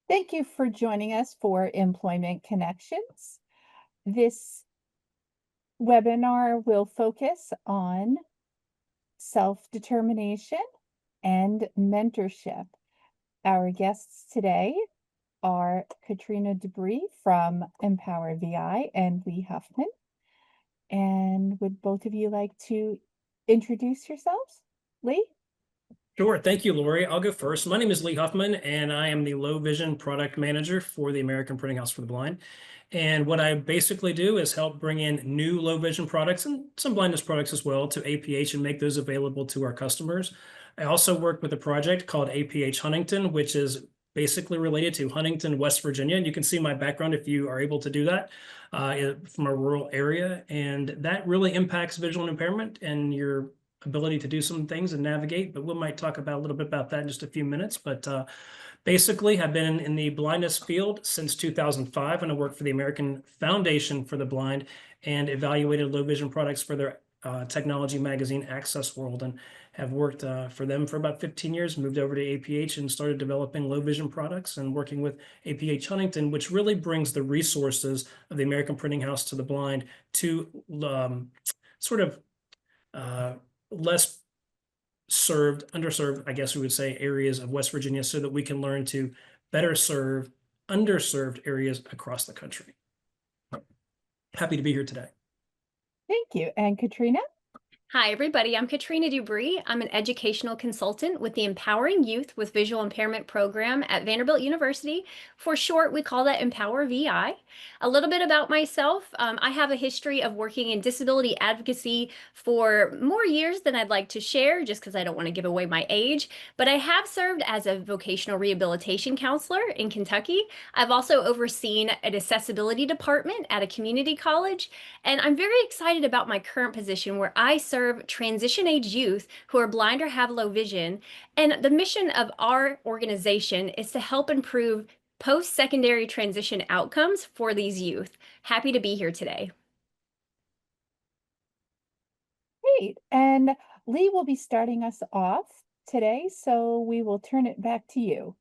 Thank you for joining us for Employment Connections. This webinar will focus on self-determination and mentorship. Our guests today are Katrina Debris from Empower VI and Lee Huffman. And would both of you like to introduce yourselves? Lee? Sure. Thank you, Lori. I'll go first. My name is Lee Huffman, and I am the low vision product manager for the American Printing House for the Blind. And what I basically do is help bring in new low vision products and some blindness products as well to APH and make those available to our customers. I also work with a project called APH Huntington, which is basically related to Huntington, West Virginia. And you can see my background if you are able to do that from a rural area. And that really impacts visual impairment and your ability to do some things and navigate, but we might talk about a little bit about that in just a few minutes. But basically, I've been in the blindness field since 2005, and I work for the American Foundation for the Blind and evaluated low vision products for their technology magazine Access World, and have worked for them for about 15 years, moved over to APH and started developing low vision products and working with APH Huntington, which really brings the resources of the American Printing House to the blind to sort of less served, underserved, I guess we would say, areas of West Virginia so that we can learn to better serve underserved areas across the country. Happy to be here today. Thank you. And Katrina? Hi, everybody. I'm Katrina Dubry. I'm an educational consultant with the Empowering Youth with Visual Impairment program at Vanderbilt University. For short, we call that Empower VI. A little bit about myself. I have a history of working in disability advocacy for more years than I'd like to share, just because I don't want to give away my age. But I have served as a vocational rehabilitation counselor in Kentucky. I've also overseen an accessibility department at a community college. And I'm very excited about my current position where I serve transition age youth who are blind or have low vision. And the mission of our organization is to help improve post-secondary transition outcomes for these youth. Happy to be here today. Great. And Lee will be starting us off today, so we will turn it back to you.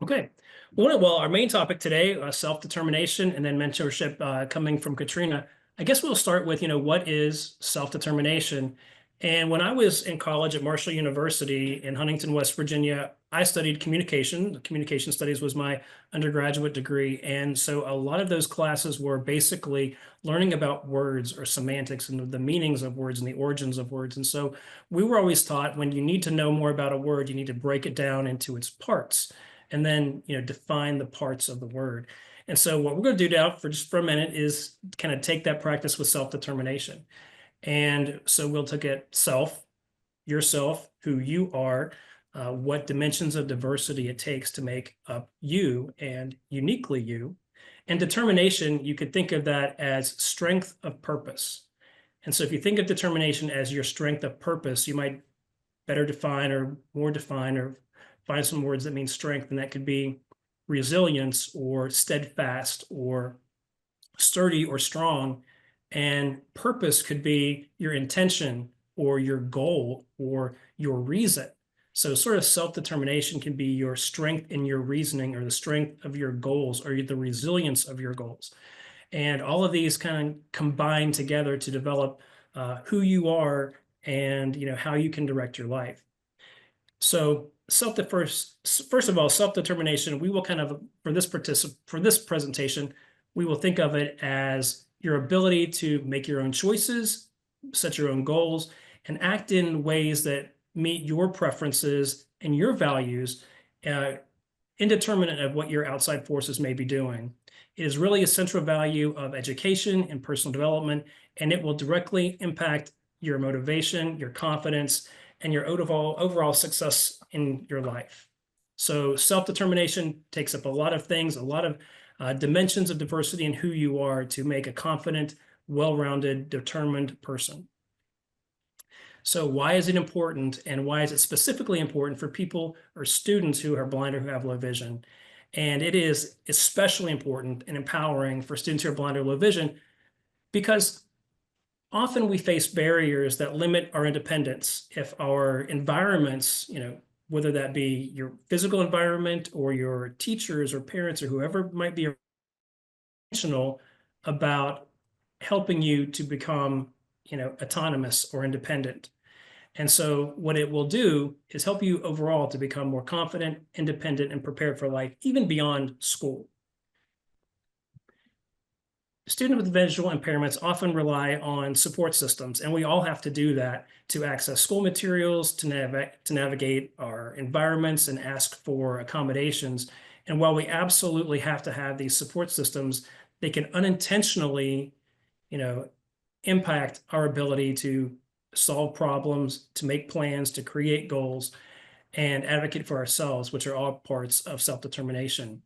Okay. Well, our main topic today, self-determination and then mentorship coming from Katrina. I guess we'll start with, what is self-determination? And when I was in college at Marshall University in Huntington, West Virginia, I studied communication. Communication studies was my undergraduate degree. And so a lot of those classes were basically learning about words or semantics and the meanings of words and the origins of words. And so we were always taught when you need to know more about a word, you need to break it down into its parts and then, define the parts of the word. And so what we're going to do now for a minute is kind of take that practice with self-determination. And so we'll look at self, yourself, who you are, what dimensions of diversity it takes to make up you and uniquely you. And determination, you could think of that as strength of purpose. And so if you think of determination as your strength of purpose, you might better define or more define or find some words that mean strength, and that could be resilience or steadfast or sturdy or strong. And purpose could be your intention or your goal or your reason. So sort of self-determination can be your strength in your reasoning or the strength of your goals or the resilience of your goals. And all of these kind of combine together to develop who you are and how you can direct your life. So first of all, self-determination, we will kind of, for this presentation, we will think of it as your ability to make your own choices, set your own goals, and act in ways that meet your preferences and your values, indeterminate of what your outside forces may be doing. It is really a central value of education and personal development, and it will directly impact your motivation, your confidence, and your overall success in your life. So self-determination takes up a lot of things, a lot of dimensions of diversity in who you are to make a confident, well-rounded, determined person. So why is it important, and why is it specifically important for people or students who are blind or who have low vision? And it is especially important and empowering for students who are blind or low vision because often we face barriers that limit our independence if our environments, whether that be your physical environment or your teachers or parents or whoever might be intentional about helping you to become, autonomous or independent. And so what it will do is help you overall to become more confident, independent, and prepared for life, even beyond school. Students with visual impairments often rely on support systems, and we all have to do that to access school materials, to navigate our environments and ask for accommodations. And while we absolutely have to have these support systems, they can unintentionally, impact our ability to solve problems, to make plans, to create goals, and advocate for ourselves, which are all parts of self-determination.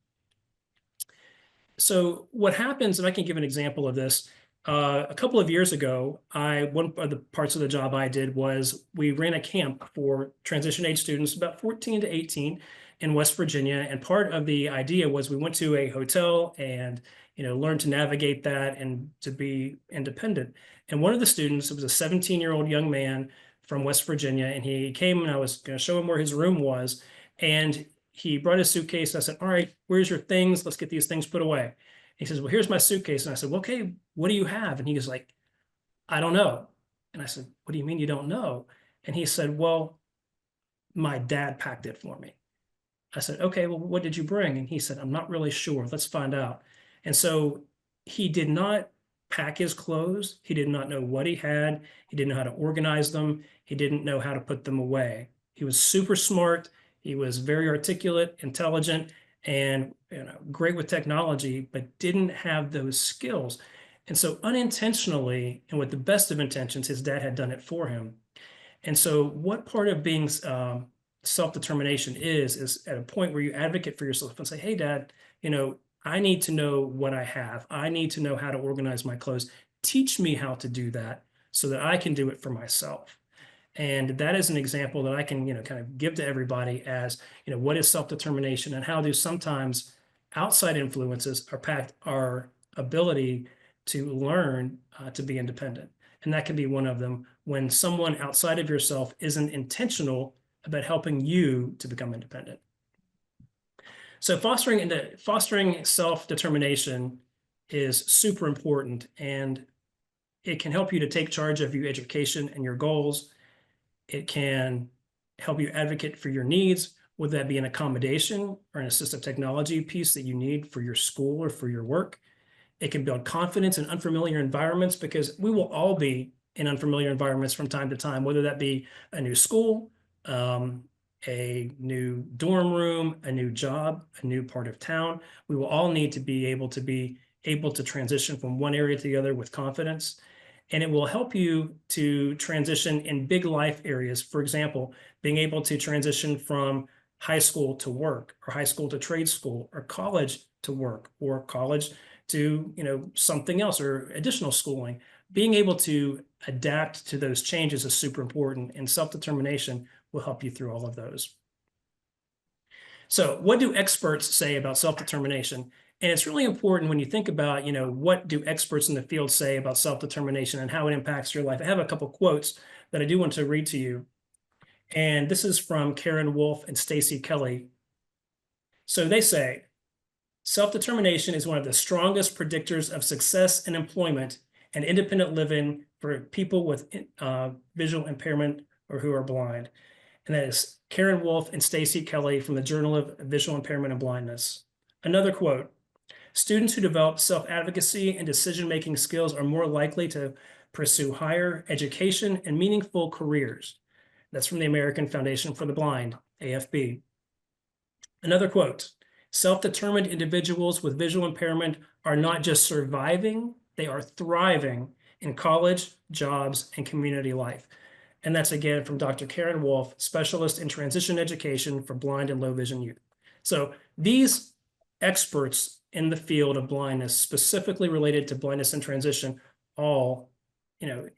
So what happens, and I can give an example of this, a couple of years ago, one of the parts of the job I did was we ran a camp for transition age students, about 14 to 18 in West Virginia. And part of the idea was we went to a hotel and learned to navigate that and to be independent. And one of the students, it was a 17-year-old young man from West Virginia, and he came and I was going to show him where his room was. And he brought his suitcase. I said, all right, where's your things? Let's get these things put away. He says, well, here's my suitcase. And I said, well, okay, what do you have? And he was like, I don't know. And I said, what do you mean you don't know? And he said, well, my dad packed it for me. I said, okay, well, what did you bring? And he said, I'm not really sure. Let's find out. And so he did not pack his clothes. He did not know what he had. He didn't know how to organize them. He didn't know how to put them away. He was super smart. He was very articulate, intelligent, and great with technology, but didn't have those skills. And so unintentionally, and with the best of intentions, his dad had done it for him. And so what part of being self-determination is at a point where you advocate for yourself and say, hey, Dad, I need to know what I have. I need to know how to organize my clothes. Teach me how to do that so that I can do it for myself. And that is an example that I can, kind of give to everybody as, what is self-determination and how do sometimes outside influences impact our ability to learn to be independent. And that can be one of them when someone outside of yourself isn't intentional about helping you to become independent. So fostering self-determination is super important, and it can help you to take charge of your education and your goals. It can help you advocate for your needs, whether that be an accommodation or an assistive technology piece that you need for your school or for your work. It can build confidence in unfamiliar environments, because we will all be in unfamiliar environments from time to time, whether that be a new school, a new dorm room, a new job, a new part of town. We will all need to be able to transition from one area to the other with confidence. And it will help you to transition in big life areas. For example, being able to transition from high school to work, or high school to trade school, or college to work, or college to something else, or additional schooling. Being able to adapt to those changes is super important, and self-determination will help you through all of those. So what do experts say about self-determination? And it's really important when you think about, what do experts in the field say about self-determination and how it impacts your life. I have a couple quotes that I do want to read to you. And this is from Karen Wolf and Stacy Kelly. So they say, self-determination is one of the strongest predictors of success in employment and independent living for people with visual impairment or who are blind. And that is Karen Wolf and Stacy Kelly from the Journal of Visual Impairment and Blindness. Another quote, students who develop self-advocacy and decision-making skills are more likely to pursue higher education and meaningful careers. That's from the American Foundation for the Blind, AFB. Another quote, self-determined individuals with visual impairment are not just surviving, they are thriving in college, jobs, and community life. And that's again from Dr. Karen Wolf, specialist in transition education for blind and low vision youth. So these experts in the field of blindness, specifically related to blindness and transition, all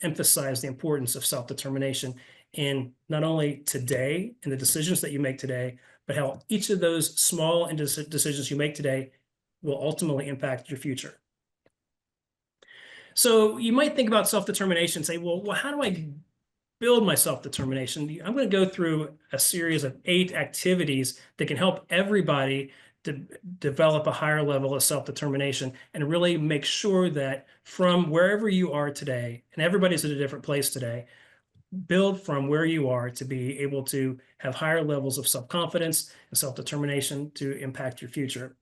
emphasize the importance of self-determination in not only today and the decisions that you make today, but how each of those small decisions you make today will ultimately impact your future. So you might think about self-determination and say, well, how do I build my self-determination, I'm going to go through a series of 8 activities that can help everybody to develop a higher level of self-determination and really make sure that from wherever you are today, and everybody's at a different place today, build from where you are to be able to have higher levels of self-confidence and self-determination to impact your future.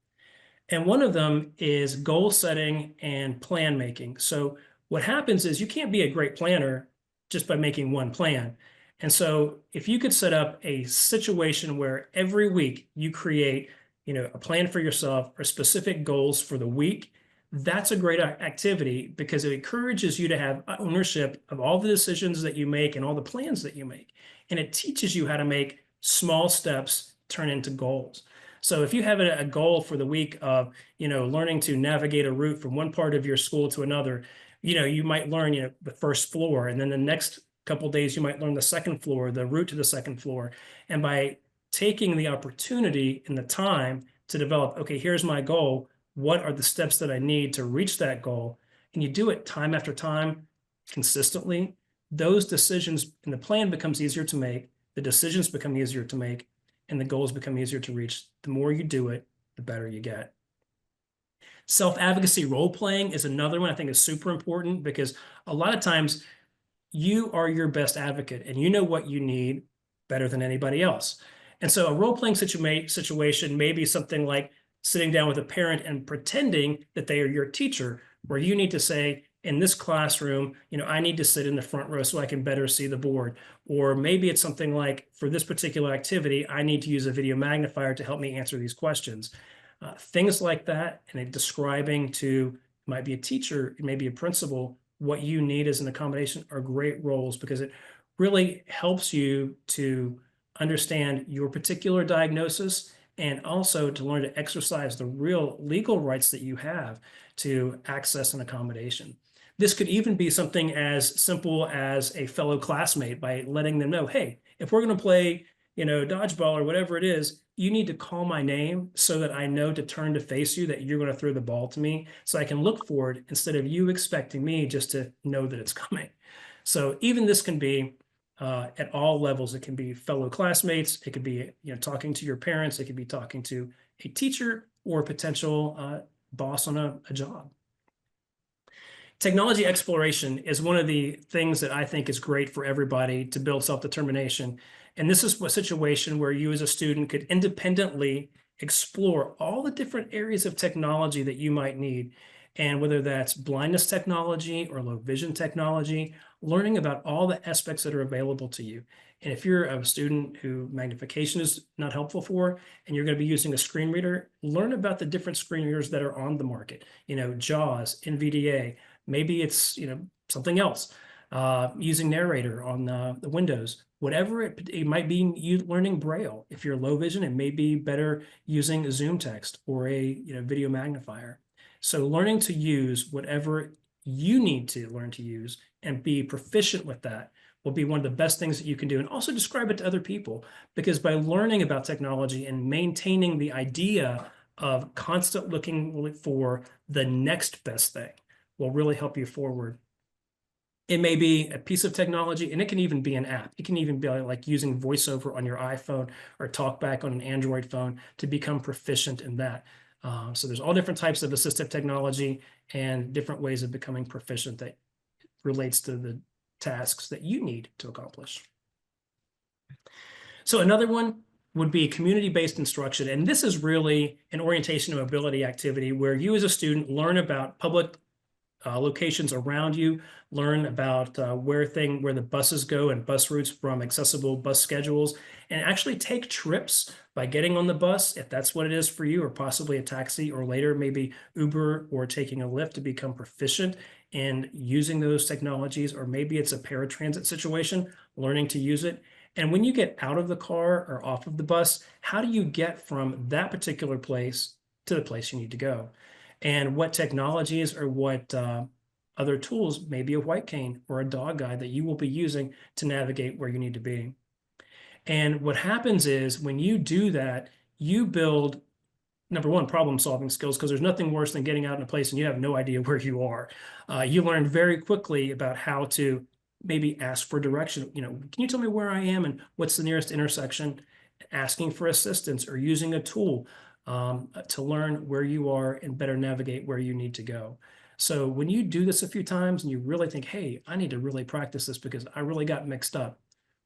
And one of them is goal setting and plan making. So what happens is you can't be a great planner just by making one plan. And so if you could set up a situation where every week you create, a plan for yourself or specific goals for the week, that's a great activity because it encourages you to have ownership of all the decisions that you make and all the plans that you make. And it teaches you how to make small steps turn into goals. So if you have a goal for the week of, learning to navigate a route from one part of your school to another, you might learn, the first floor, and then the next couple of days you might learn the second floor, the route to the second floor. And by taking the opportunity and the time to develop, okay, here's my goal, what are the steps that I need to reach that goal? And you do it time after time, consistently, those decisions and the plan becomes easier to make, the decisions become easier to make, and the goals become easier to reach. The more you do it, the better you get. Self-advocacy role playing is another one I think is super important because a lot of times you are your best advocate and you know what you need better than anybody else. And so a role-playing situation may be something like sitting down with a parent and pretending that they are your teacher, where you need to say, in this classroom, I need to sit in the front row so I can better see the board. Or maybe it's something like, for this particular activity, I need to use a video magnifier to help me answer these questions. Things like that, and describing to, it might be a teacher, it may be a principal, what you need as an accommodation are great roles because it really helps you to understand your particular diagnosis and also to learn to exercise the real legal rights that you have to access an accommodation. This could even be something as simple as a fellow classmate by letting them know, hey, if we're going to play, dodgeball or whatever it is, you need to call my name so that I know to turn to face you, that you're going to throw the ball to me so I can look for it instead of you expecting me just to know that it's coming. So even this can be at all levels. It can be fellow classmates. It could be, talking to your parents. It could be talking to a teacher or a potential boss on a job. Technology exploration is one of the things that I think is great for everybody to build self-determination. And this is a situation where you as a student could independently explore all the different areas of technology that you might need. And whether that's blindness technology or low vision technology, learning about all the aspects that are available to you. And if you're a student who magnification is not helpful for, and you're going to be using a screen reader, learn about the different screen readers that are on the market, JAWS, NVDA, maybe it's, something else, using narrator on the Windows, whatever it might be, you learning Braille. If you're low vision, it may be better using Zoom text or a video magnifier. So learning to use whatever you need to learn to use and be proficient with that will be one of the best things that you can do. And also describe it to other people, because by learning about technology and maintaining the idea of constant looking for the next best thing will really help you forward. It may be a piece of technology, and it can even be an app. It can even be like using VoiceOver on your iPhone or TalkBack on an Android phone to become proficient in that. So there's all different types of assistive technology and different ways of becoming proficient that relates to the tasks that you need to accomplish. So another one would be community-based instruction. And this is really an orientation and mobility activity where you as a student learn about public locations around you, learn about where the buses go and bus routes from accessible bus schedules, and actually take trips by getting on the bus, if that's what it is for you, or possibly a taxi, or later maybe Uber or taking a Lyft to become proficient in using those technologies, or maybe it's a paratransit situation, learning to use it. And when you get out of the car or off of the bus, how do you get from that particular place to the place you need to go? And what technologies or what other tools, maybe a white cane or a dog guide that you will be using to navigate where you need to be. And what happens is when you do that, you build, number one, problem-solving skills, because there's nothing worse than getting out in a place and you have no idea where you are. You learn very quickly about how to maybe ask for direction. Can you tell me where I am and what's the nearest intersection? Asking for assistance or using a tool to learn where you are and better navigate where you need to go. So when you do this a few times and you really think, hey, I need to really practice this because I really got mixed up.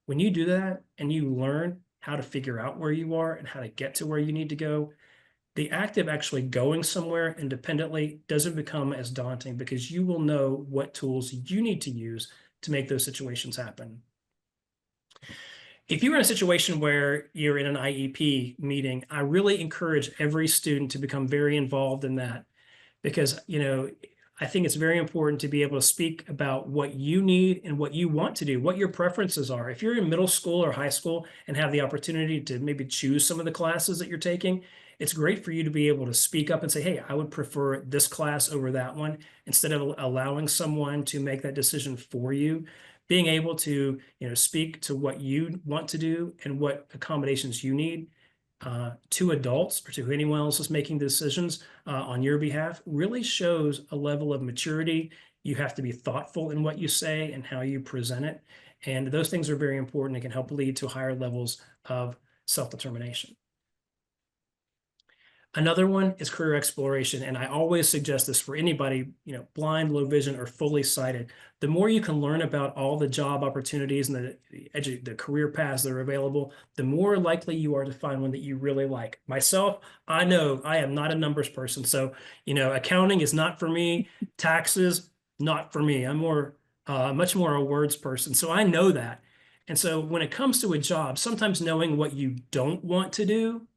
When you do that and you learn how to figure out where you are and how to get to where you need to go, the act of actually going somewhere independently doesn't become as daunting because you will know what tools you need to use to make those situations happen. If you're in a situation where you're in an IEP meeting, I really encourage every student to become very involved in that because, I think it's very important to be able to speak about what you need and what you want to do, what your preferences are. If you're in middle school or high school and have the opportunity to maybe choose some of the classes that you're taking, it's great for you to be able to speak up and say, hey, I would prefer this class over that one, instead of allowing someone to make that decision for you. Being able to, speak to what you want to do and what accommodations you need to adults or to anyone else is making decisions on your behalf really shows a level of maturity. You have to be thoughtful in what you say and how you present it. And those things are very important and can help lead to higher levels of self-determination. Another one is career exploration. And I always suggest this for anybody, blind, low vision, or fully sighted. The more you can learn about all the job opportunities and the career paths that are available, the more likely you are to find one that you really like. Myself, I know I am not a numbers person. So, accounting is not for me. Taxes, not for me. I'm much more a words person. So I know that. And so when it comes to a job, sometimes knowing what you don't want to do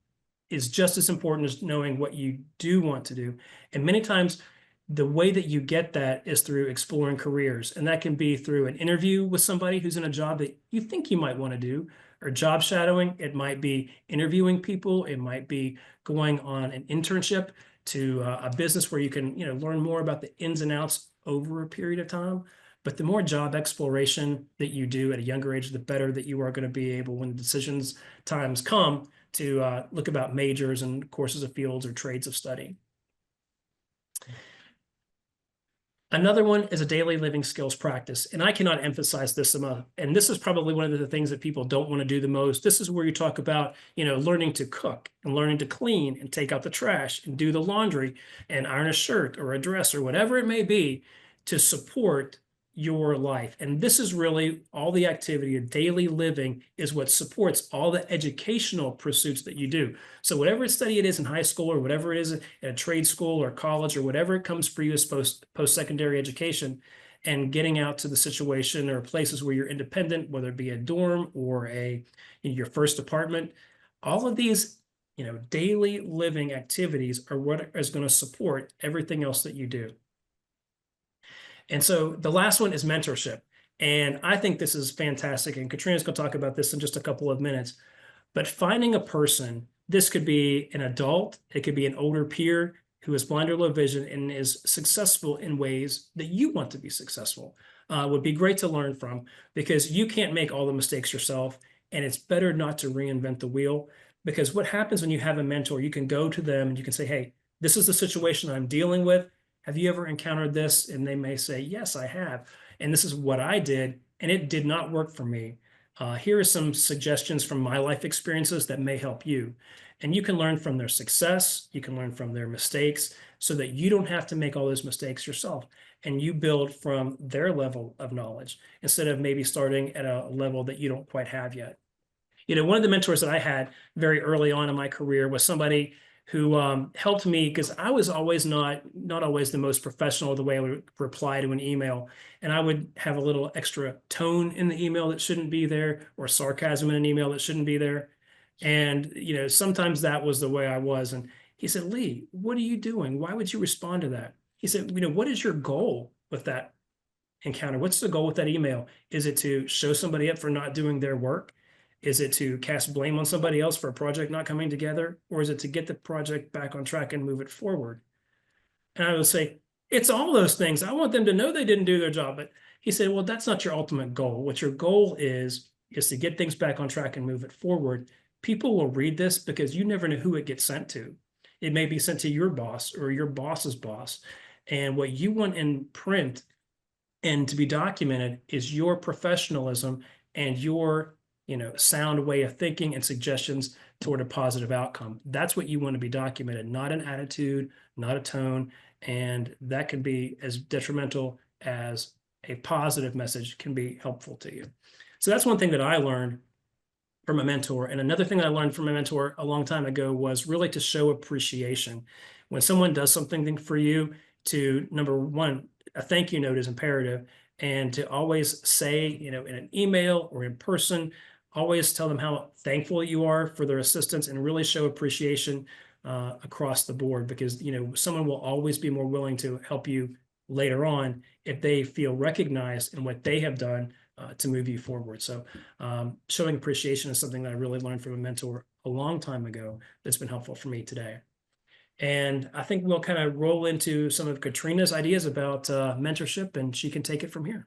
is just as important as knowing what you do want to do. And many times the way that you get that is through exploring careers. And that can be through an interview with somebody who's in a job that you think you might want to do, or job shadowing. It might be interviewing people. It might be going on an internship to a business where you can, learn more about the ins and outs over a period of time. But the more job exploration that you do at a younger age, the better that you are going to be able, when decisions times come, to look about majors and courses of fields or trades of study. Another one is a daily living skills practice. And I cannot emphasize this enough. And this is probably one of the things that people don't want to do the most. This is where you talk about, learning to cook and learning to clean and take out the trash and do the laundry and iron a shirt or a dress or whatever it may be to support your life. And this is really all the activity of daily living is what supports all the educational pursuits that you do. So whatever study it is in high school or whatever it is at a trade school or college or whatever it comes for you as post-secondary education, and getting out to the situation or places where you're independent, whether it be a dorm or your first apartment, all of these daily living activities are what is going to support everything else that you do. And so the last one is mentorship. And I think this is fantastic. And Katrina's going to talk about this in just a couple of minutes. But finding a person, this could be an adult, it could be an older peer who is blind or low vision and is successful in ways that you want to be successful, would be great to learn from, because you can't make all the mistakes yourself. And it's better not to reinvent the wheel, because what happens when you have a mentor, you can go to them and you can say, hey, this is the situation I'm dealing with. Have you ever encountered this? And they may say, yes, I have. And this is what I did, and it did not work for me. Here are some suggestions from my life experiences that may help you. And you can learn from their success. You can learn from their mistakes so that you don't have to make all those mistakes yourself. And you build from their level of knowledge instead of maybe starting at a level that you don't quite have yet. One of the mentors that I had very early on in my career was somebody who helped me, because I was always not always the most professional the way I would reply to an email. And I would have a little extra tone in the email that shouldn't be there, or sarcasm in an email that shouldn't be there. And, sometimes that was the way I was. And he said, Lee, what are you doing? Why would you respond to that? He said, what is your goal with that encounter? What's the goal with that email? Is it to show somebody up for not doing their work? Is it to cast blame on somebody else for a project not coming together? Or is it to get the project back on track and move it forward? And I would say, it's all those things. I want them to know they didn't do their job. But he said, well, that's not your ultimate goal. What your goal is to get things back on track and move it forward. People will read this because you never know who it gets sent to. It may be sent to your boss or your boss's boss. And what you want in print And to be documented is your professionalism and your, sound way of thinking and suggestions toward a positive outcome. That's what you want to be documented, not an attitude, not a tone. And that can be as detrimental as a positive message can be helpful to you. So that's one thing that I learned from a mentor. And another thing that I learned from a mentor a long time ago was really to show appreciation. When someone does something for you, to number one, a thank you note is imperative. And to always say, in an email or in person, always tell them how thankful you are for their assistance and really show appreciation across the board, because, someone will always be more willing to help you later on if they feel recognized in what they have done to move you forward. So showing appreciation is something that I really learned from a mentor a long time ago that's been helpful for me today. And I think we'll kind of roll into some of Katrina's ideas about mentorship, and she can take it from here.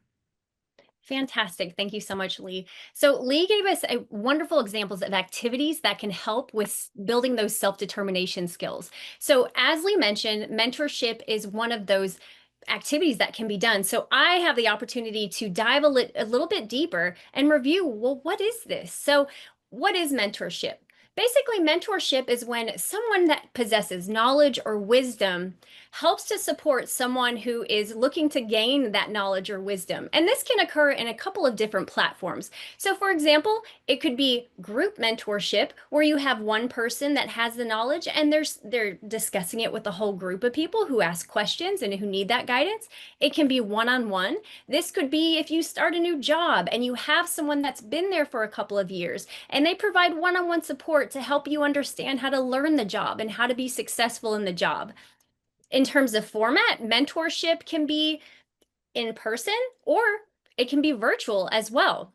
Fantastic. Thank you so much, Lee. So Lee gave us wonderful examples of activities that can help with building those self-determination skills. So as Lee mentioned, mentorship is one of those activities that can be done. So I have the opportunity to dive a little bit deeper and review, well, what is this? So what is mentorship? Basically, mentorship is when someone that possesses knowledge or wisdom helps to support someone who is looking to gain that knowledge or wisdom. And this can occur in a couple of different platforms. So for example, it could be group mentorship, where you have one person that has the knowledge and they're discussing it with a whole group of people who ask questions and who need that guidance. It can be one-on-one. This could be if you start a new job and you have someone that's been there for a couple of years and they provide one-on-one support to help you understand how to learn the job and how to be successful in the job. In terms of format, mentorship can be in person or it can be virtual as well.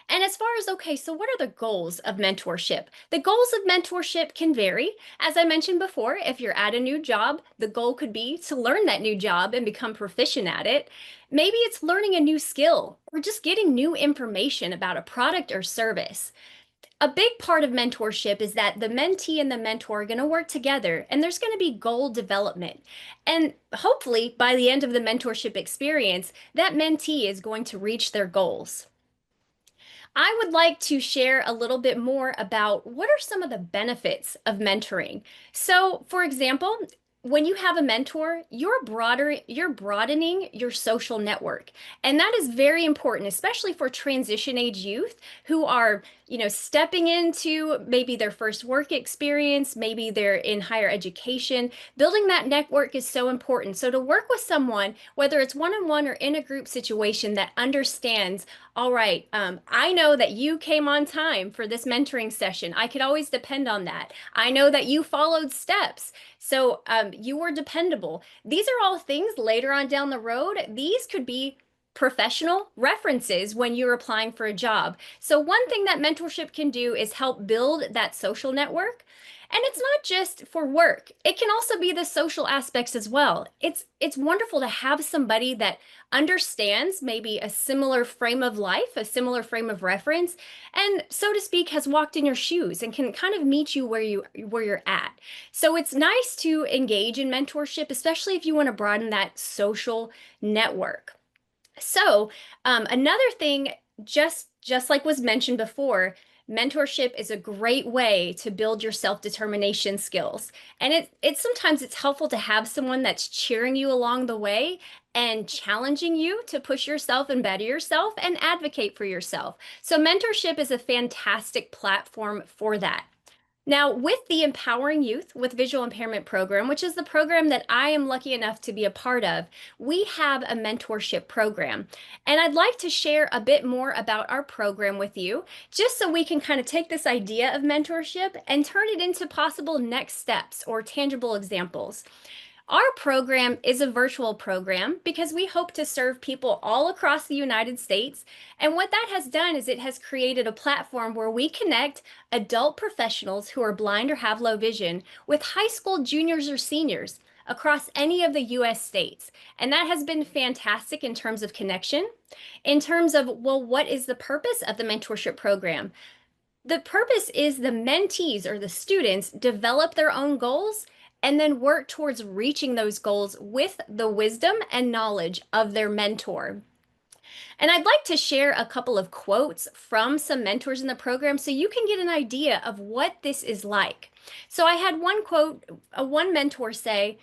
And as far as, okay, so what are the goals of mentorship? The goals of mentorship can vary. As I mentioned before, if you're at a new job, the goal could be to learn that new job and become proficient at it. Maybe it's learning a new skill or just getting new information about a product or service. A big part of mentorship is that the mentee and the mentor are going to work together and there's going to be goal development. And hopefully by the end of the mentorship experience, that mentee is going to reach their goals. I would like to share a little bit more about what are some of the benefits of mentoring. So, for example, when you have a mentor, you're broadening your social network. And that is very important, especially for transition age youth who are, stepping into maybe their first work experience, maybe they're in higher education. Building that network is so important. So to work with someone, whether it's one-on-one or in a group situation that understands, all right, I know that you came on time for this mentoring session. I could always depend on that. I know that you followed steps. So you were dependable. These are all things later on down the road. These could be professional references when you're applying for a job. So one thing that mentorship can do is help build that social network. And it's not just for work. It can also be the social aspects as well. It's wonderful to have somebody that understands maybe a similar frame of life, a similar frame of reference, and so to speak, has walked in your shoes and can kind of meet you where you're at. So it's nice to engage in mentorship, especially if you want to broaden that social network. So another thing, just like was mentioned before, mentorship is a great way to build your self-determination skills. And sometimes it's helpful to have someone that's cheering you along the way and challenging you to push yourself and better yourself and advocate for yourself. So mentorship is a fantastic platform for that. Now, with the Empowering Youth with Visual Impairment program, which is the program that I am lucky enough to be a part of, we have a mentorship program. And I'd like to share a bit more about our program with you, just so we can kind of take this idea of mentorship and turn it into possible next steps or tangible examples. Our program is a virtual program because we hope to serve people all across the United States. And what that has done is it has created a platform where we connect adult professionals who are blind or have low vision with high school juniors or seniors across any of the US states. And that has been fantastic in terms of connection. In terms of, well, what is the purpose of the mentorship program? The purpose is the mentees or the students develop their own goals and then work towards reaching those goals with the wisdom and knowledge of their mentor. And I'd like to share a couple of quotes from some mentors in the program so you can get an idea of what this is like. So I had one quote, one mentor say,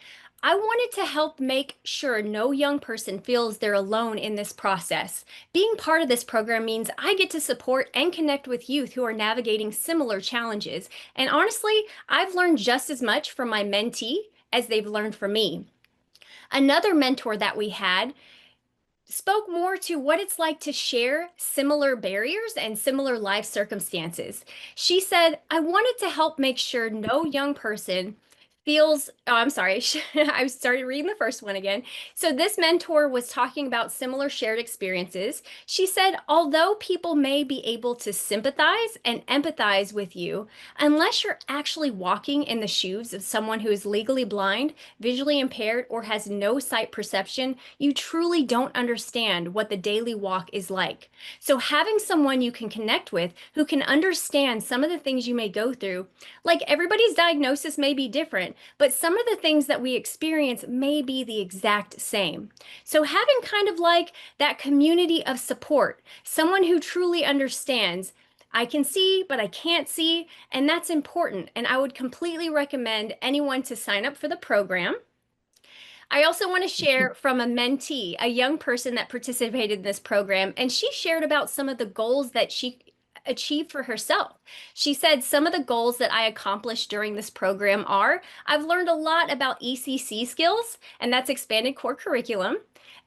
"I wanted to help make sure no young person feels they're alone in this process. Being part of this program means I get to support and connect with youth who are navigating similar challenges. And honestly, I've learned just as much from my mentee as they've learned from me." Another mentor that we had spoke more to what it's like to share similar barriers and similar life circumstances. She said, "I wanted to help make sure no young person feels," oh, I'm sorry, I started reading the first one again. So this mentor was talking about similar shared experiences. She said, "Although people may be able to sympathize and empathize with you, unless you're actually walking in the shoes of someone who is legally blind, visually impaired, or has no sight perception, you truly don't understand what the daily walk is like. So having someone you can connect with who can understand some of the things you may go through, like everybody's diagnosis may be different, but some of the things that we experience may be the exact same. So having kind of like that community of support, someone who truly understands, I can see, but I can't see, and that's important. And I would completely recommend anyone to sign up for the program. I also want to share from a mentee, a young person that participated in this program, and she shared about some of the goals that she achieved for herself. She said, "Some of the goals that I accomplished during this program are, I've learned a lot about ECC skills, and that's expanded core curriculum,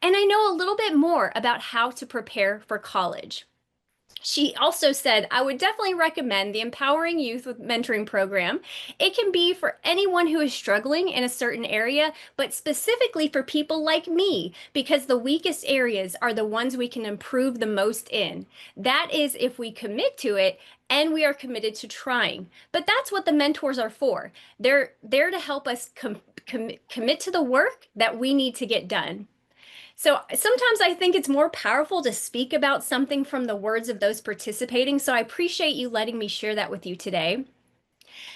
and I know a little bit more about how to prepare for college." She also said, "I would definitely recommend the Empowering Youth with Mentoring program. It can be for anyone who is struggling in a certain area, but specifically for people like me, because the weakest areas are the ones we can improve the most in. That is if we commit to it and we are committed to trying. But that's what the mentors are for. They're there to help us commit to the work that we need to get done." So sometimes I think it's more powerful to speak about something from the words of those participating. So I appreciate you letting me share that with you today.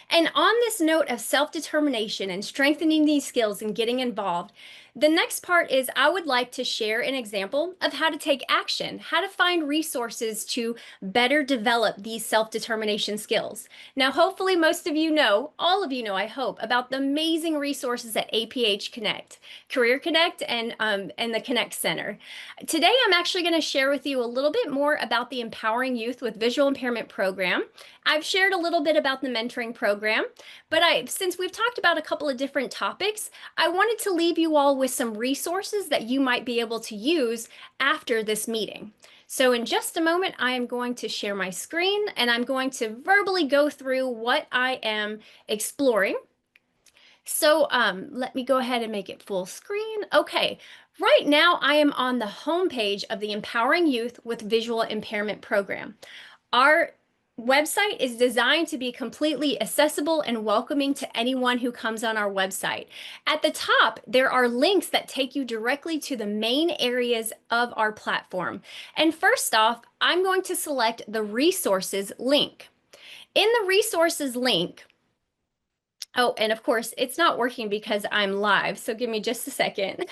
And on this note of self-determination and strengthening these skills and getting involved, the next part is I would like to share an example of how to take action, how to find resources to better develop these self-determination skills. Now, hopefully most of you know, all of you know, I hope, about the amazing resources at APH Connect, CareerConnect, and the Connect Center. Today, I'm actually going to share with you a little bit more about the Empowering Youth with Visual Impairment program. I've shared a little bit about the mentoring program, but since we've talked about a couple of different topics, I wanted to leave you all with some resources that you might be able to use after this meeting. So in just a moment, I am going to share my screen and I'm going to verbally go through what I am exploring. So let me go ahead and make it full screen. Okay, right now I am on the homepage of the Empowering Youth with Visual Impairment program. Our website is designed to be completely accessible and welcoming to anyone who comes on our website. At the top, there are links that take you directly to the main areas of our platform. And first off, I'm going to select the resources link. In the resources link, oh, and of course, it's not working because I'm live, so give me just a second.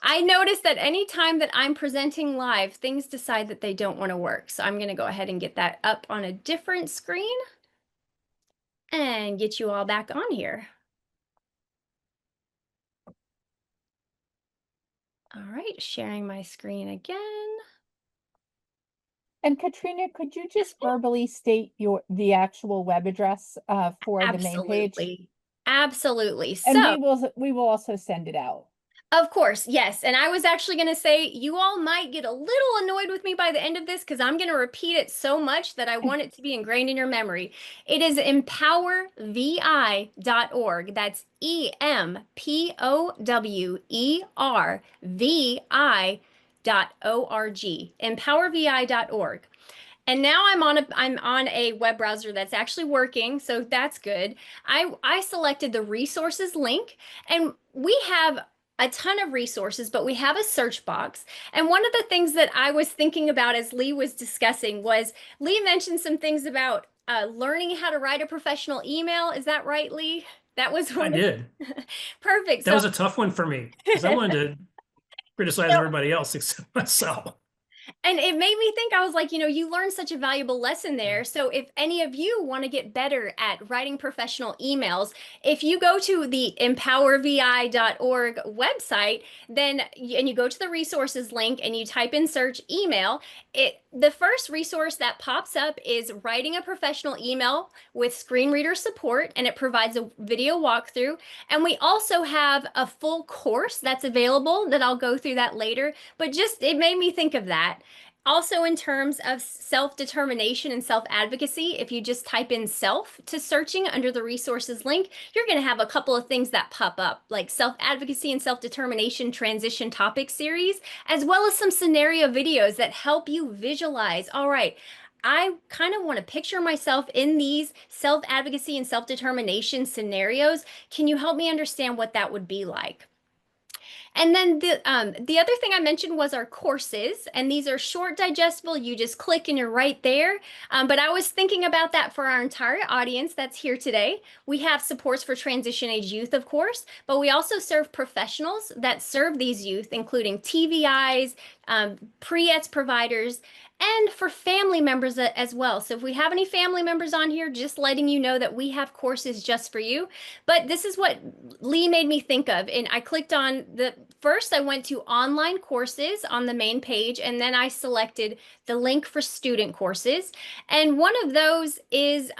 I noticed that anytime that I'm presenting live, things decide that they don't want to work. So I'm going to go ahead and get that up on a different screen and get you all back on here. All right, sharing my screen again. And Katrina, could you just verbally state the actual web address for the main page? Absolutely. Absolutely. And So we will also send it out. of course, yes. And I was actually going to say, you all might get a little annoyed with me by the end of this because I'm going to repeat it so much that I want it to be ingrained in your memory. It is empowervi.org. That's EMPOWERVI.org. Empowervi.org. And now I'm on a web browser that's actually working, so that's good. I selected the resources link, and we have a ton of resources, but we have a search box. And one of the things that I was thinking about as Lee was discussing was Lee mentioned some things about learning how to write a professional email. Is that right, Lee? That was I one of did. perfect. That So was a tough one for me because I wanted to criticize so everybody else except myself. And it made me think, I was like, you learned such a valuable lesson there. So if any of you want to get better at writing professional emails, if you go to the empowervi.org website, then and you go to the resources link and you type in search email, the first resource that pops up is writing a professional email with screen reader support, and it provides a video walkthrough. And we also have a full course that's available that I'll go through that later, but just it made me think of that. Also, in terms of self-determination and self-advocacy, if you just type in self to searching under the resources link, you're going to have a couple of things that pop up, like self-advocacy and self-determination transition topic series, as well as some scenario videos that help you visualize. All right, I kind of want to picture myself in these self-advocacy and self-determination scenarios. Can you help me understand what that would be like? And then the other thing I mentioned was our courses, and these are short, digestible. You just click and you're right there. But I was thinking about that for our entire audience that's here today. We have supports for transition age youth, of course, but we also serve professionals that serve these youth, including TVIs, pre-ETS providers, and for family members as well. So if we have any family members on here, just letting you know that we have courses just for you. But this is what Lee made me think of. And I clicked on first I went to online courses on the main page, and then I selected the link for student courses. And one of those is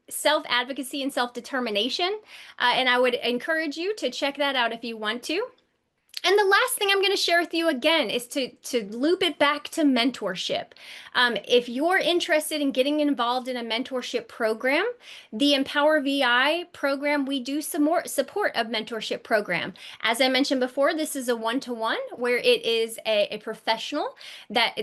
self-advocacy and self-determination. And I would encourage you to check that out if you want to. And the last thing I'm going to share with you again is to loop it back to mentorship. If you're interested in getting involved in a mentorship program, the Empower VI program, we do some more support of mentorship program. As I mentioned before, this is a one-to-one where it is a professional that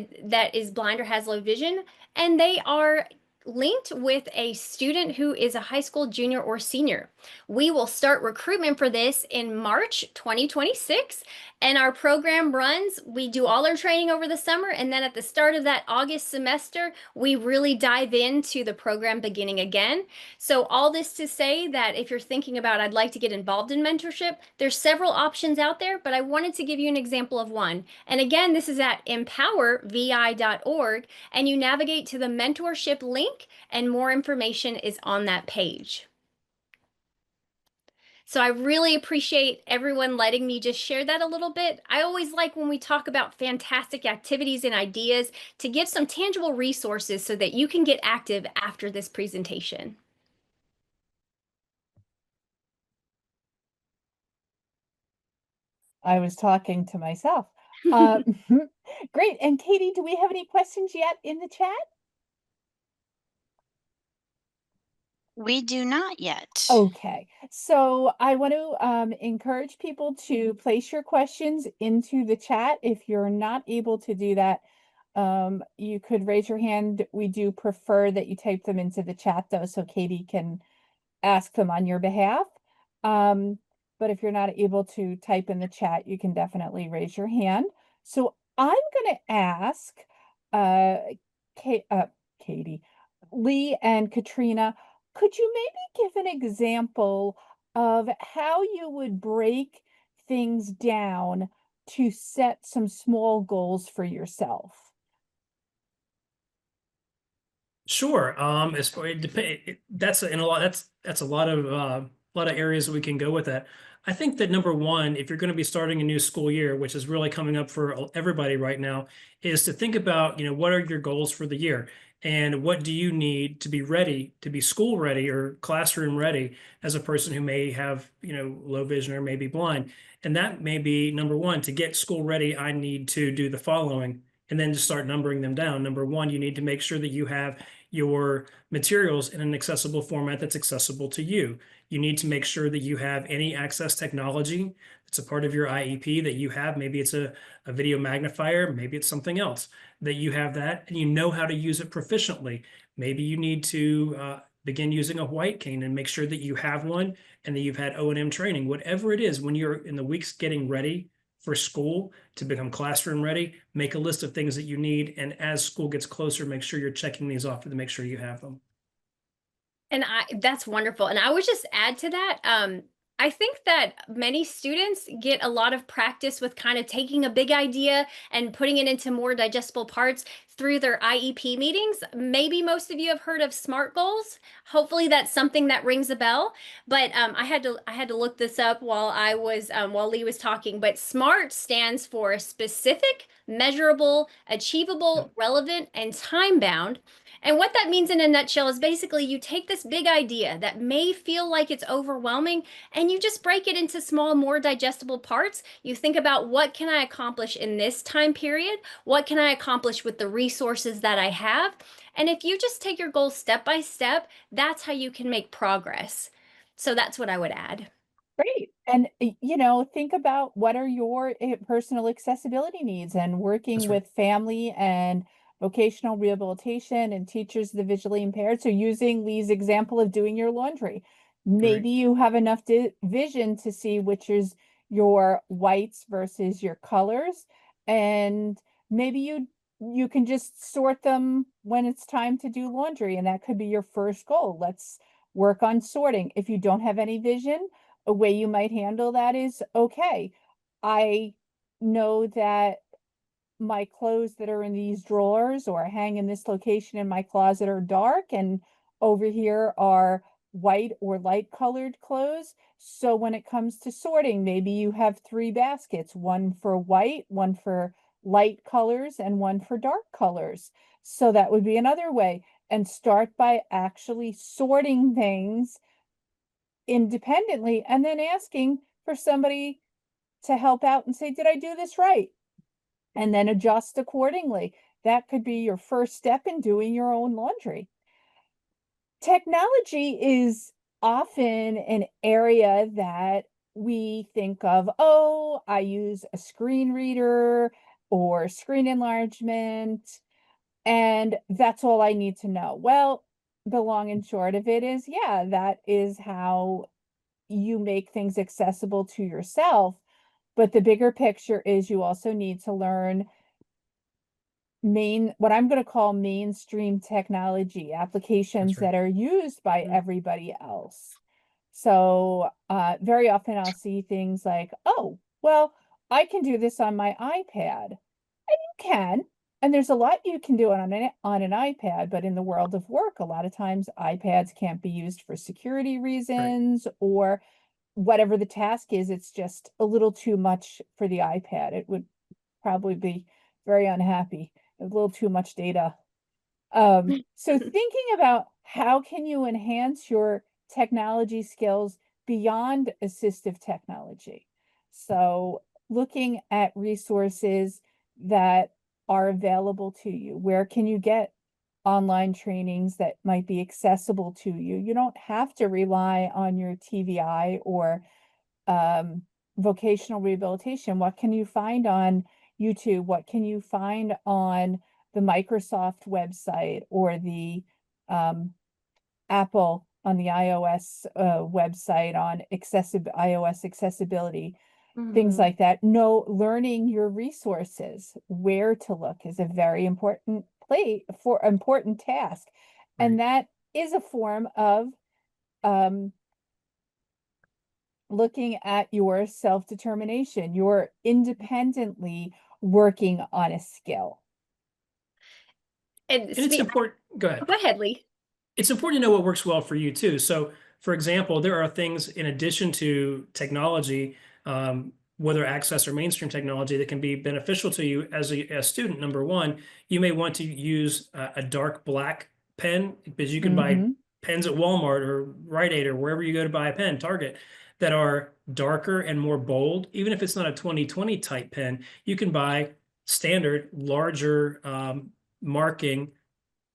is blind or has low vision, and they are linked with a student who is a high school junior or senior. We will start recruitment for this in March 2026, and our program runs. We do all our training over the summer, and then at the start of that August semester, we really dive into the program beginning again. So all this to say that if you're thinking about, I'd like to get involved in mentorship, there's several options out there, but I wanted to give you an example of one. And again, this is at empowervi.org, and you navigate to the mentorship link, and more information is on that page. So I really appreciate everyone letting me just share that a little bit. I always like when we talk about fantastic activities and ideas to give some tangible resources so that you can get active after this presentation. I was talking to myself. Great. And Katie, do we have any questions yet in the chat? We do not yet. Okay, so I want to encourage people to place your questions into the chat. If you're not able to do that, you could raise your hand. We do prefer that you type them into the chat though, so Katie can ask them on your behalf. But if you're not able to type in the chat, you can definitely raise your hand. So I'm going to ask Katie, Lee, and Katrina, could you maybe give an example of how you would break things down to set some small goals for yourself? Sure. As far it depend, that's in a lot. That's a lot of areas that we can go with that. I think that number one, if you're going to be starting a new school year, which is really coming up for everybody right now, is to think about, what are your goals for the year, and what do you need to be ready, to be school ready or classroom ready as a person who may have, low vision or may be blind. And that may be number one, to get school ready, I need to do the following, and then just start numbering them down. Number one, you need to make sure that you have your materials in an accessible format that's accessible to you. You need to make sure that you have any access technology that's a part of your IEP that you have. Maybe it's a video magnifier, maybe it's something else, that you have that and you know how to use it proficiently. Maybe you need to begin using a white cane and make sure that you have one and that you've had O&M training. Whatever it is, when you're in the weeks getting ready for school to become classroom ready, make a list of things that you need. And as school gets closer, make sure you're checking these off to make sure you have them. And that's wonderful. And I would just add to that, I think that many students get a lot of practice with kind of taking a big idea and putting it into more digestible parts through their IEP meetings. Maybe most of you have heard of SMART goals. Hopefully that's something that rings a bell. But I had to look this up while while Lee was talking. But SMART stands for specific, measurable, achievable, relevant, and time bound. And what that means in a nutshell is basically you take this big idea that may feel like it's overwhelming and you just break it into small, more digestible parts. You think about, what can I accomplish in this time period? What can I accomplish with the resources that I have? And if you just take your goals step by step, that's how you can make progress. So that's what I would add. Great. And, think about what are your personal accessibility needs, and working That's right. with family and vocational rehabilitation and teachers of the visually impaired. So using Lee's example of doing your laundry, Right. maybe you have enough vision to see which is your whites versus your colors. And maybe you can just sort them when it's time to do laundry. And that could be your first goal. Let's work on sorting. If you don't have any vision, a way you might handle that is, okay, I know that my clothes that are in these drawers or hang in this location in my closet are dark, and over here are white or light colored clothes. So when it comes to sorting, maybe you have 3 baskets, one for white, one for light colors, and one for dark colors. So that would be another way. And start by actually sorting things independently, and then asking for somebody to help out and say, did I do this right? And then adjust accordingly. That could be your first step in doing your own laundry. Technology is often an area that we think of, oh, I use a screen reader or screen enlargement, and that's all I need to know. Well, the long and short of it is, yeah, that is how you make things accessible to yourself. But the bigger picture is you also need to learn what I'm going to call mainstream technology That's applications right. that are used by Mm. everybody else. So very often I'll see things like, oh, well, I can do this on my iPad. And you can. And there's a lot you can do on an iPad, but in the world of work, a lot of times iPads can't be used for security Right. reasons, or whatever the task is, it's just a little too much for the iPad. It would probably be very unhappy, a little too much data. So thinking about how can you enhance your technology skills beyond assistive technology. So looking at resources that are available to you. Where can you get online trainings that might be accessible to you? You don't have to rely on your TVI or um, vocational rehabilitation. What can you find on YouTube? What can you find on the Microsoft website or the um, Apple on the iOS website on iOS accessibility, things Mhm. like that? No, learning your resources, where to look is a very important task. Right. And that is a form of um, looking at your self-determination. You're independently working on a skill. And And it's speak, important. Go ahead. go ahead, Lee. It's important to know what works well for you too. So, for example, there are things in addition to technology, whether access or mainstream technology, that can be beneficial to you as a student. Number one, you may want to use a dark black pen, because you can buy Mm-hmm. pens at Walmart or Rite Aid or wherever you go to buy a pen, Target, that are darker and more bold. Even if it's not a 2020 type pen, you can buy standard, larger marking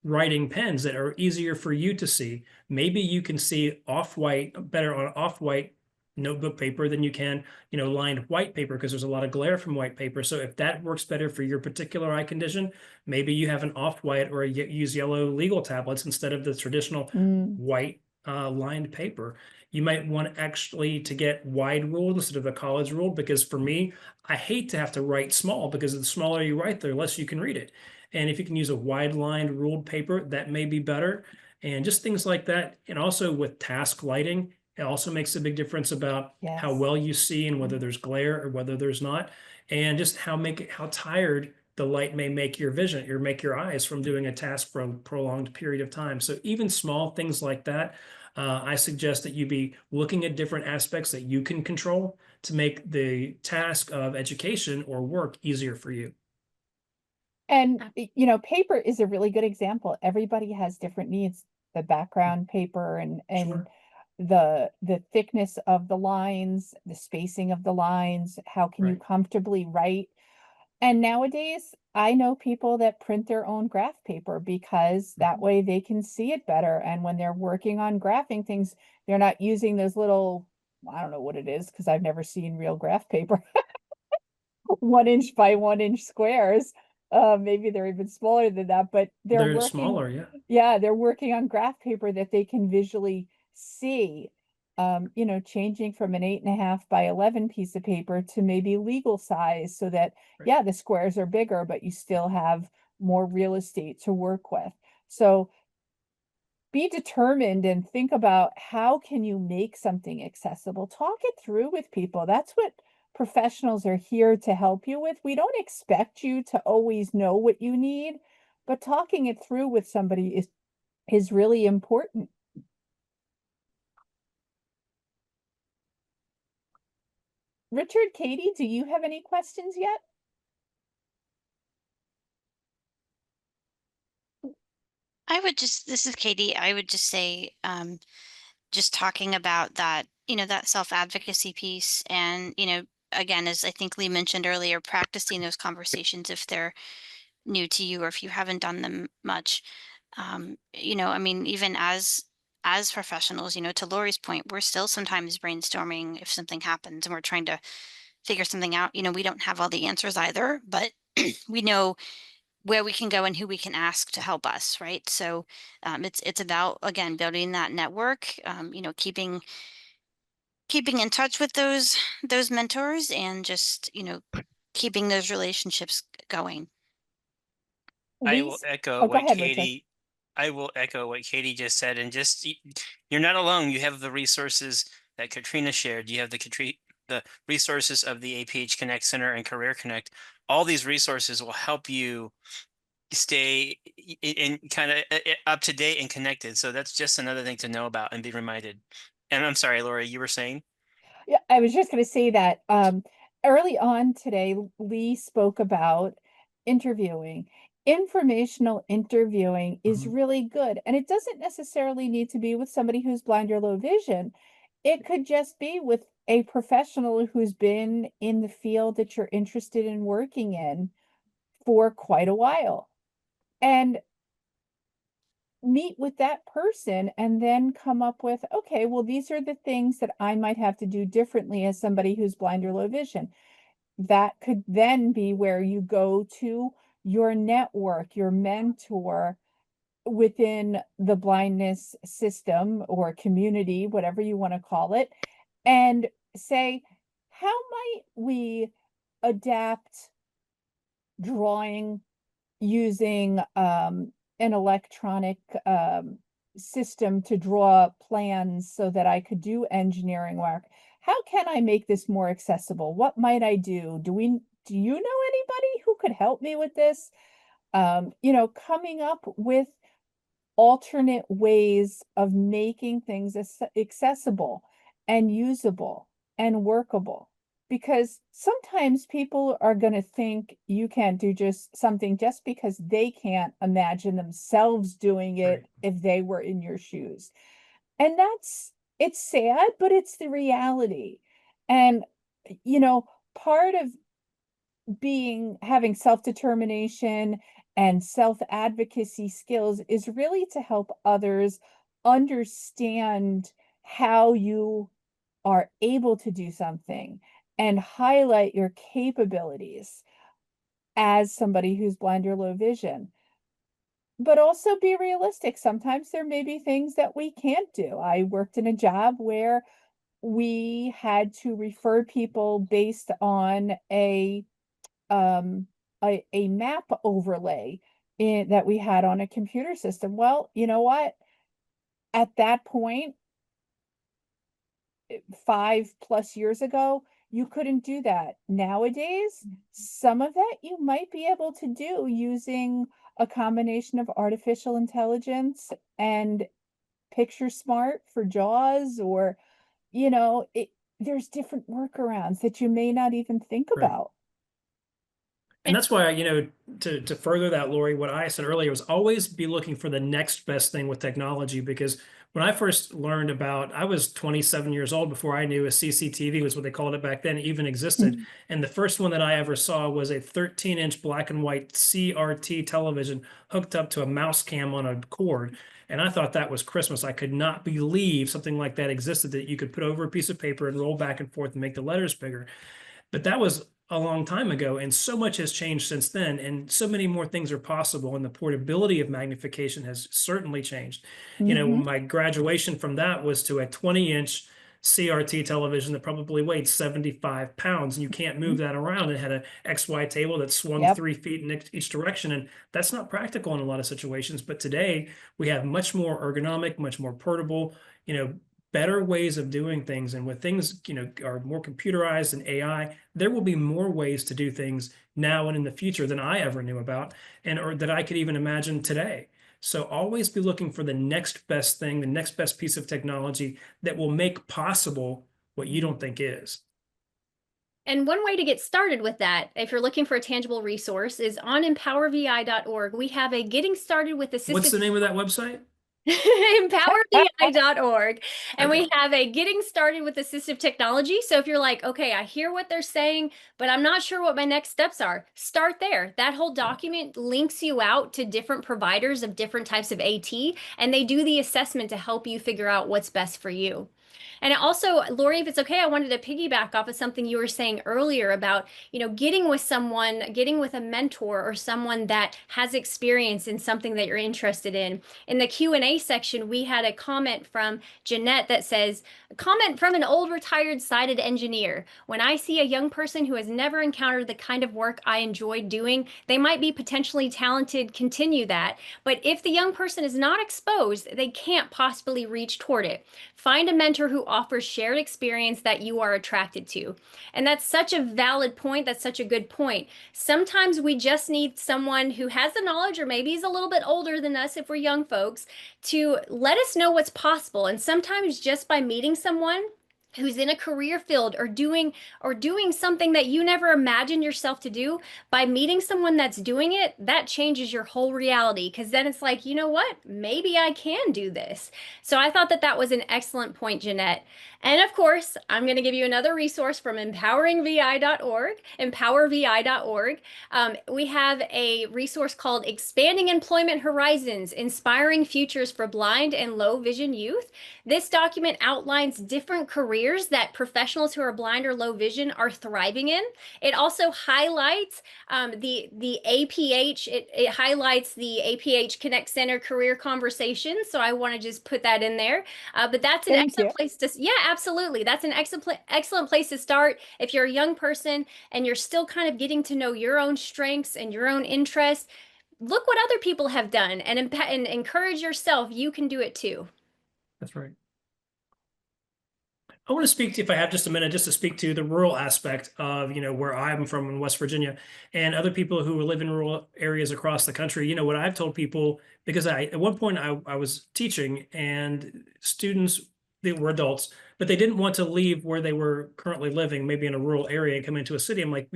writing pens that are easier for you to see. Maybe you can see off-white better on off-white notebook paper than you can, lined white paper, because there's a lot of glare from white paper. So if that works better for your particular eye condition, maybe you have an off-white or use yellow legal tablets instead of the traditional Mm. white lined paper. You might want actually to get wide ruled instead of the college ruled, because for me, I hate to have to write small, because the smaller you write, the less you can read it. And if you can use a wide lined ruled paper, that may be better. and just things like that. And also with task lighting, it also makes a big difference about how Yes. well you see and whether there's glare or whether there's not, and just how tired the light may make your vision or make your eyes from doing a task for a prolonged period of time. So even small things like that, I suggest that you be looking at different aspects that you can control to make the task of education or work easier for you. And, paper is a really good example. Everybody has different needs, the background paper and Sure. the thickness of the lines, the spacing of the lines, how can you Right. comfortably write? And nowadays, I know people that print their own graph paper because that way they can see it better. And when they're working on graphing things, they're not using those little, I don't know what it is because I've never seen real graph paper, 1 inch by 1 inch squares. Maybe they're even smaller than that, but they're They're working, smaller, yeah. yeah, they're working on graph paper that they can visually see. Changing from an 8.5 by 11 piece of paper to maybe legal size so that, Right. yeah, the squares are bigger, but you still have more real estate to work with. So be determined and think about how can you make something accessible. Talk it through with people. That's what professionals are here to help you with. We don't expect you to always know what you need, but talking it through with somebody is really important. Richard, Katie, do you have any questions yet? This is Katie. I would just say, just talking about that, that self-advocacy piece and, again, as I think Lee mentioned earlier, practicing those conversations if they're new to you or if you haven't done them much. I mean, even as professionals, to Lori's point, we're still sometimes brainstorming if something happens and we're trying to figure something out. We don't have all the answers either, but we know where we can go and who we can ask to help us, right? So it's about, again, building that network, keeping in touch with those mentors and just keeping those relationships going. I will Lise? echo Oh, go what ahead, Richard. Katie. I will echo what Katie just said, and you're not alone. You have the resources that Katrina shared. You have the resources of the APH Connect Center and Career Connect. All these resources will help you stay in kind of up to date and connected. So that's just another thing to know about and be reminded. And I'm sorry, Laura, you were saying? Yeah, I was just going to say that early on today, Lee spoke about interviewing. Informational interviewing is Mhm. really good, and it doesn't necessarily need to be with somebody who's blind or low vision. It could just be with a professional who's been in the field that you're interested in working in for quite a while. And meet with that person and then come up with, okay, well, these are the things that I might have to do differently as somebody who's blind or low vision. That could then be where you go to your network, your mentor within the blindness system or community, whatever you want to call it, and say, how might we adapt drawing using an electronic system to draw plans so that I could do engineering work. How can I make this more accessible? What might I do? Do you know anybody who could help me with this? Coming up with alternate ways of making things accessible and usable and workable. Because sometimes people are going to think you can't do just something just because they can't imagine themselves doing Right. it if they were in your shoes. And it's sad, but it's the reality. And, part of having self-determination and self-advocacy skills is really to help others understand how you are able to do something and highlight your capabilities as somebody who's blind or low vision. But also be realistic. Sometimes there may be things that we can't do. I worked in a job where we had to refer people based on um, a map overlay that we had on a computer system. Well, you know what? at that point, 5+ years ago, you couldn't do that. Nowadays, some of that you might be able to do using a combination of artificial intelligence and Picture Smart for JAWS, or, there's different workarounds that you may not even think Right. about. And that's why, to further that, Lori, what I said earlier was always be looking for the next best thing with technology. Because when I first learned about, I was 27 years old before I knew a CCTV was what they called it back then even existed. Mhm. And the first one that I ever saw was a 13-inch black and white CRT television hooked up to a mouse cam on a cord. And I thought that was Christmas. I could not believe something like that existed, that you could put over a piece of paper and roll back and forth and make the letters bigger. But that was a long time ago, and so much has changed since then, and so many more things are possible, and the portability of magnification has certainly changed. Mhm. My graduation from that was to a 20-inch CRT television that probably weighed 75 pounds, and you can't move Mhm. that around. It had an XY table that swung Yep. 3 feet in each direction, and that's not practical in a lot of situations. But today we have much more ergonomic, much more portable, better ways of doing things. And with things, are more computerized and AI, there will be more ways to do things now and in the future than I ever knew about, and or that I could even imagine today. So always be looking for the next best thing, the next best piece of technology that will make possible what you don't think is. And one way to get started with that, if you're looking for a tangible resource, is on empowervi.org. We have a getting started with What's assistive the name of that website? empowervi.org, and Okay. we have a getting started with assistive technology. So if you're like, okay, I hear what they're saying, but I'm not sure what my next steps are, start there. That whole document links you out to different providers of different types of AT, and they do the assessment to help you figure out what's best for you. And also, Lori, if it's okay, I wanted to piggyback off of something you were saying earlier about, getting with someone, getting with a mentor or someone that has experience in something that you're interested in. In the Q&A section, we had a comment from Jeanette that says, comment from an old retired sighted engineer. When I see a young person who has never encountered the kind of work I enjoy doing, they might be potentially talented, continue that. But if the young person is not exposed, they can't possibly reach toward it. Find a mentor who offers shared experience that you are attracted to. And that's such a valid point. That's such a good point. Sometimes we just need someone who has the knowledge, or maybe is a little bit older than us if we're young folks, to let us know what's possible. And sometimes just by meeting someone who's in a career field or doing something that you never imagined yourself to do, by meeting someone that's doing it, that changes your whole reality, because then it's like, you know what, maybe I can do this. So I thought that that was an excellent point, Jeanette. And of course, I'm going to give you another resource from empowervi.org, empowervi.org. We have a resource called Expanding Employment Horizons, Inspiring Futures for Blind and Low Vision Youth. This document outlines different careers that professionals who are blind or low vision are thriving in. It also highlights the APH, it highlights the APH Connect Center career conversations. So I want to just put that in there. But that's an Thank excellent you. place to, yeah, absolutely. That's an excellent place to start. If you're a young person and you're still kind of getting to know your own strengths and your own interests, look what other people have done and encourage yourself. You can do it too. That's right. I want to speak to, if I have just a minute, just to speak to the rural aspect of, where I'm from in West Virginia, and other people who live in rural areas across the country. What I've told people, because at one point I was teaching, and students, they were adults, but they didn't want to leave where they were currently living, maybe in a rural area, and come into a city. I'm like,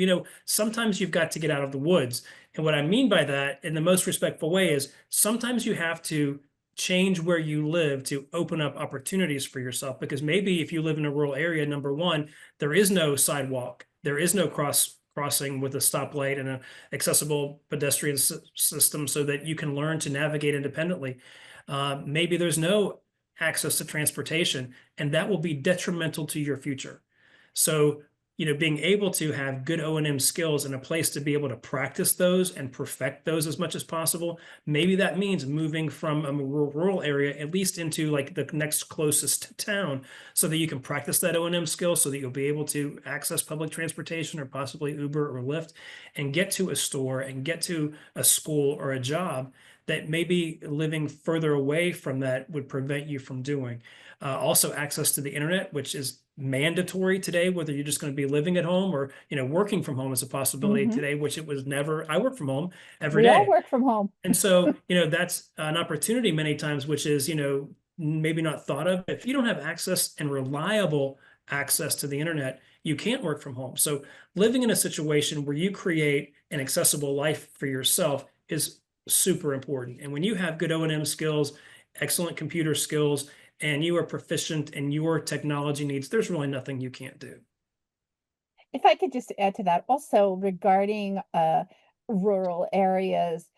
sometimes you've got to get out of the woods. And what I mean by that, in the most respectful way, is sometimes you have to change where you live to open up opportunities for yourself. Because maybe if you live in a rural area, number one, there is no sidewalk, there is no crossing with a stoplight and an accessible pedestrian system so that you can learn to navigate independently. Maybe there's no access to transportation, and that will be detrimental to your future. So, being able to have good O&M skills and a place to be able to practice those and perfect those as much as possible, maybe that means moving from a rural area, at least into like the next closest town, so that you can practice that O&M skill, so that you'll be able to access public transportation or possibly Uber or Lyft and get to a store and get to a school or a job that maybe living further away from that would prevent you from doing. Also, access to the internet, which is mandatory today, whether you're just going to be living at home or, working from home is a possibility Mhm. today, which it was never. I work from home every We all day. work from home. And so, that's an opportunity many times, which is, maybe not thought of. If you don't have access and reliable access to the internet, you can't work from home. So living in a situation where you create an accessible life for yourself is super important. And when you have good O&M skills, excellent computer skills, and you are proficient in your technology needs, there's really nothing you can't do. If I could just add to that, also regarding rural areas,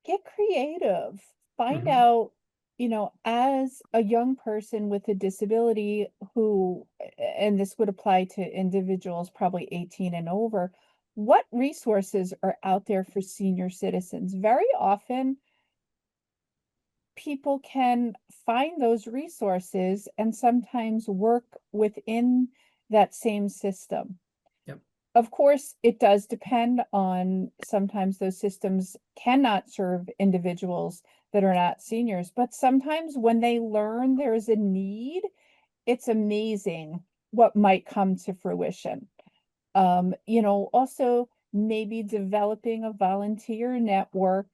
get creative. Find Mhm. out, as a young person with a disability who, and this would apply to individuals probably 18 and over, what resources are out there for senior citizens? Very often, people can find those resources and sometimes work within that same system. Yep. Of course, it does depend on, sometimes those systems cannot serve individuals that are not seniors, but sometimes when they learn there's a need, it's amazing what might come to fruition. Also maybe developing a volunteer network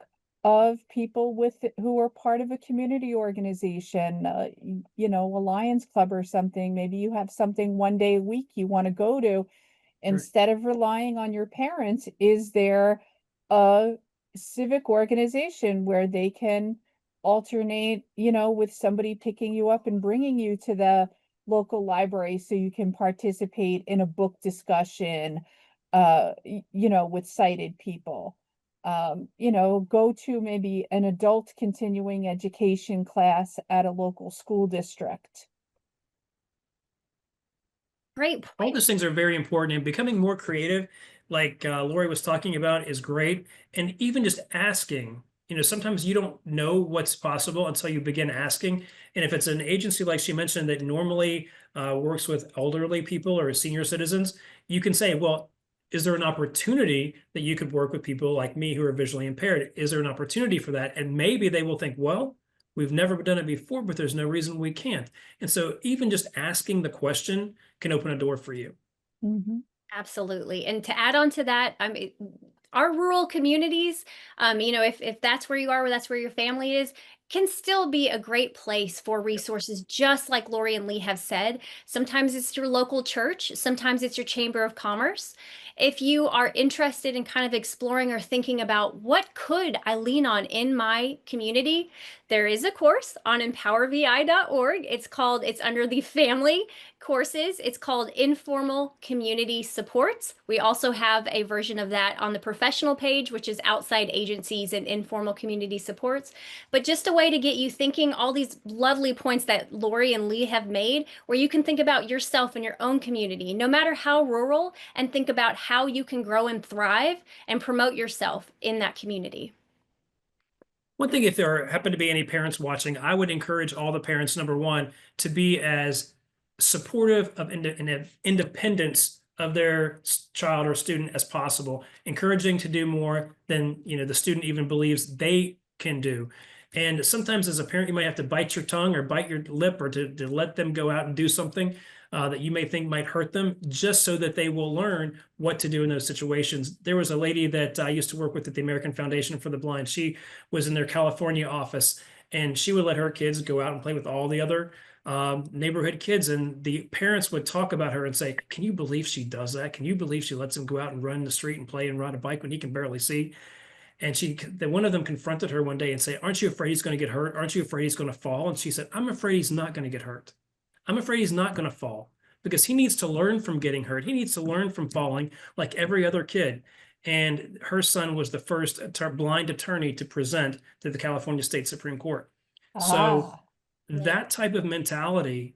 of people who are part of a community organization, a Lions Club or something. Maybe you have something one day a week you want to go to. Right. Instead of relying on your parents, is there a civic organization where they can alternate, with somebody picking you up and bringing you to the local library so you can participate in a book discussion, with sighted people. Go to maybe an adult continuing education class at a local school district. Great All point. those things are very important, and becoming more creative, like Lori was talking about, is great. And even just asking, sometimes you don't know what's possible until you begin asking. And if it's an agency like she mentioned that normally works with elderly people or senior citizens, you can say, well, is there an opportunity that you could work with people like me who are visually impaired? Is there an opportunity for that? And maybe they will think, well, we've never done it before, but there's no reason we can't. And so even just asking the question can open a door for you. Mhm. Absolutely. And to add on to that, I mean, our rural communities, if that's where you are, or that's where your family is, can still be a great place for resources, just like Lori and Lee have said. Sometimes it's your local church, sometimes it's your chamber of commerce. If you are interested in kind of exploring or thinking about what could I lean on in my community, there is a course on empowervi.org. It's under the family courses. It's called Informal Community Supports. We also have a version of that on the professional page, which is outside agencies and informal community supports. But just a way to get you thinking all these lovely points that Lori and Lee have made, where you can think about yourself and your own community, no matter how rural, and think about how you can grow and thrive and promote yourself in that community. One thing, if there happen to be any parents watching, I would encourage all the parents, number one, to be as supportive of independence of their child or student as possible, encouraging to do more than the student even believes they can do. And sometimes as a parent, you might have to bite your tongue or bite your lip, or to let them go out and do something that you may think might hurt them, just so that they will learn what to do in those situations. There was a lady that I used to work with at the American Foundation for the Blind. She was in their California office, and she would let her kids go out and play with all the other neighborhood kids. And the parents would talk about her and say, can you believe she does that? Can you believe she lets him go out and run the street and play and ride a bike when he can barely see? And one of them confronted her one day and said, aren't you afraid he's going to get hurt? Aren't you afraid he's going to fall? And she said, I'm afraid he's not going to get hurt. I'm afraid he's not going to fall, because he needs to learn from getting hurt. He needs to learn from falling like every other kid. And her son was the first blind attorney to present to the California State Supreme Court. So Ah, that type of mentality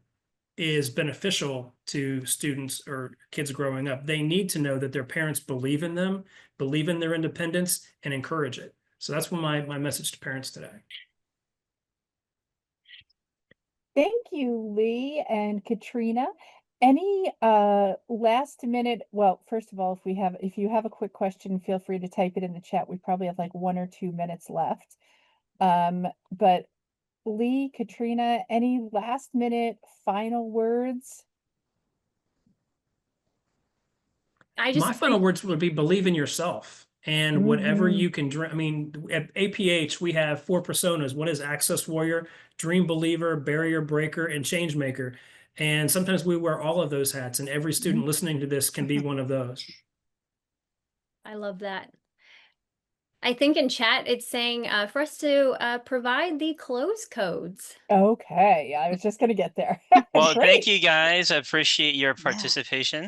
is beneficial to students or kids growing up. They need to know that their parents believe in them, believe in their independence, and encourage it. So that's my message to parents today. thank you, Lee and Katrina. Any last minute, well, first of all, if you have a quick question, feel free to type it in the chat. We probably have like 1 or 2 minutes left. But Lee, Katrina, any last minute final words? I My just final words would be believe in yourself and whatever Mhm. you can dream. I mean, at APH, we have 4 personas. What is access warrior, dream believer, barrier breaker, and change maker? And sometimes we wear all of those hats, and every student listening to this can be one of those. I love that. I think in chat it's saying for us to provide the close codes. Okay, I was just gonna get there. Well, thank Great. you guys. I appreciate your Yeah. participation.